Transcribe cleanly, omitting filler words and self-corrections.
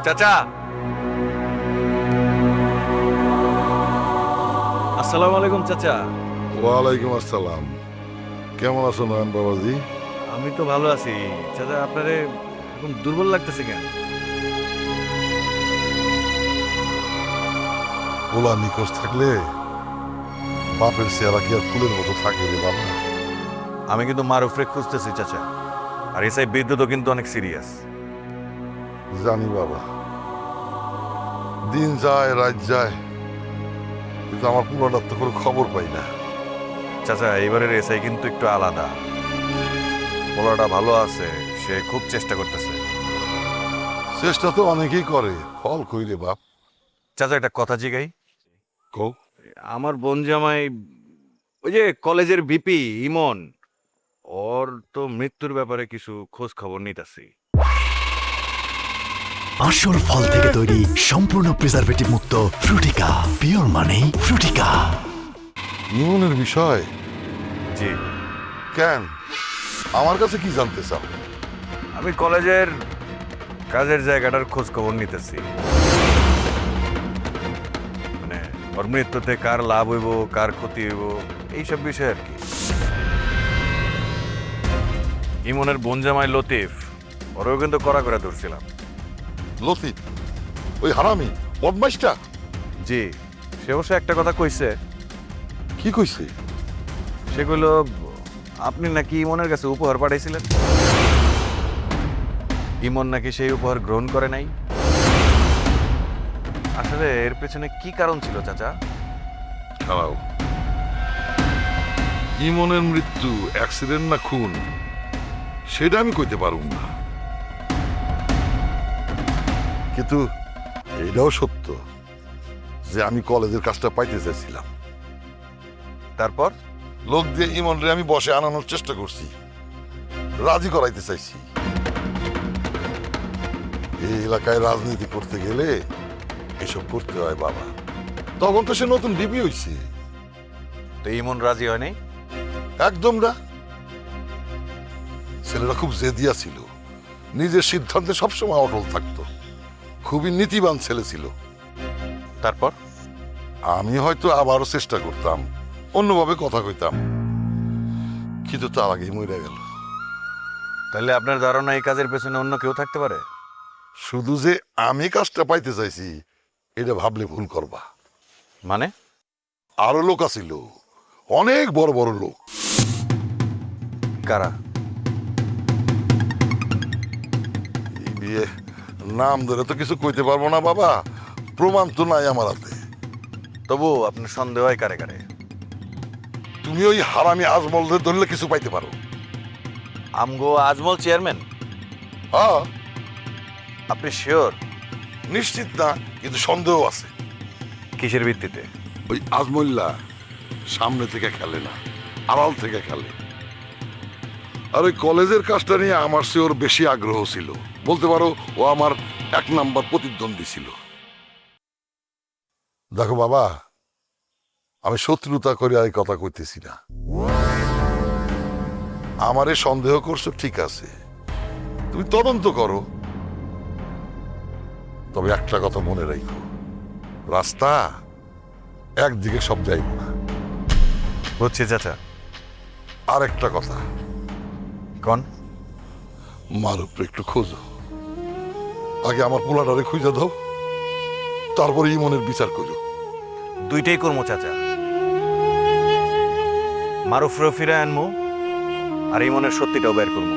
চাচা, আসসালামু আলাইকুম চাচা। ওয়ালাইকুম আসসালাম। কেমন আছো নয়ন বাবাজি? আমি তো ভালো আছি চাচা। আপনারে এখন দুর্বল লাগতেছে কেন? পোলা নিখোঁজ থাকলে বাপের চেহারা কি আর ফুলের মতো থাকে রে বাবা? আমি কিন্তু মারুফরে খুঁজতেছি চাচা। আর এসআই বিদ্যুৎও কিন্তু অনেক সিরিয়াস। জানি বাবা, দিন যায় রাত যায়, কিন্তু আমার পোলাটার তো কোনো খবর পাই না। চাচা, এবারের এসআই কিন্তু একটু আলাদা। পোলাটা ভালো আছে, সে খুব চেষ্টা করতেছে। চেষ্টা তো অনেকেই করে, ফল কই রে বাপ? চাচা, একটা কথা জিগাই। কও। আমার বোন জামাই, ওই যে কলেজের ভিপি ইমন, ওর তো মৃত্যুর ব্যাপারে কিছু খোঁজ খবর নিতেছি। আসল ফল থেকে তৈরি সম্পূর্ণ প্রিজারভেটিভ মুক্ত ফ্রুটিকা, পিওর মানে ফ্রুটিকা। ইমনের বিষয়? জি। কেন, আমার কাছে কি জানতে চাও? আমি কলেজের কাজের জায়গাটার খোঁজ খবর নিতেছি। মানে ওর মৃত্যুতে কার লাভ হইব, কার ক্ষতি হইব, এইসব বিষয় আর কি। ইমনের বোন জামাই লতিফ, ওরেও কিন্তু কড়া করে ধরছিলাম। লতিফ? ওই হারামি বদমাইশটা? জি, সে অবশ্য একটা কথা কইছে। কি কইছে? সেগুলো, আপনি নাকি ইমনের কাছে উপহার পাঠাইছিলেন, ইমন নাকি সেই উপহার গ্রহণ করে নাই। আসলে এর পেছনে কি কারণ ছিল চাচা? খারাপ। ইমনের মৃত্যু অ্যাক্সিডেন্ট না খুন, সেটা আমি কইতে পারুম না, কিন্তু এটাও সত্য যে আমি কলেজের কাজটা পাইতে চাইছিলাম। তারপর লোক দিয়ে ইমনরে আমি বসে আনানোর চেষ্টা করছি, রাজি করাইতে চাইছি। এই এলাকায় রাজনীতি করতে গেলে এসব করতে হয় বাবা। তখন তো সে নতুন বিবি হইছে। তো ইমন রাজি হয় নাই? একদম না। ছেলেরা খুব জেদিয়া ছিল, নিজের সিদ্ধান্তে সবসময় অটল থাকতো, খুবই নীতিবান ছেলে ছিল। তারপর আমি হয়তো আবারও চেষ্টা করতাম, অন্যভাবে কথা কইতাম, কিন্তু তার আগেই মরে গেল। তাহলে আপনার ধারণা এই কাজের পেছনে অন্য কেউ থাকতে পারে? শুধু যে আমি কাজটা পাইতে চাইছি এটা ভাবলে ভুল করবা। মানে? আরো লোক আছিল, অনেক বড় বড় লোক। কারা? এই বিয়ে নাম ধরে তো কিছু কইতে পারবো না বাবা, প্রমাণ তো নাই আমার হাতে। তবু আপনার সন্দেহ হয় কারে কারে? তুমি ওই হারামি আজমলদের ধরলে কিছু পাইতে পারো। আমগো আজমল চেয়ারম্যান? হ্যাঁ, আপনি শিওর? নিশ্চিত না, কিন্তু সন্দেহ আছে। কিসের ভিত্তিতে? ওই আজমল্লা সামনে থেকে খেলে না, আড়াল থেকে খেলে। আর ওই কলেজের কাজটা নিয়ে আমার চেয়ে ওর বেশি আগ্রহ ছিল, বলতে পারো ও আমার 1 নাম্বার প্রতিদ্বন্দ্বী ছিল। দেখো বাবা, আমি শত্রুতা করে আর এই কথা কইতেছি না। আমারে সন্দেহ করছো ঠিক আছে, তুমি তদন্ত করো, তবে একটা কথা মনে রাখো, রাস্তা একদিকে সব যাইব না। বুঝছি চাচা। আর একটা কথা, কোন? মার উপরে একটু খোঁজো। আগে আমার পোলাটারে খুঁজে দাও, তারপরে ইমনের বিচার করো। দুইটাই করবো চাচা। মারুফ রফিরা আনমু, আর ইমনের সত্যিটাও বের করবো।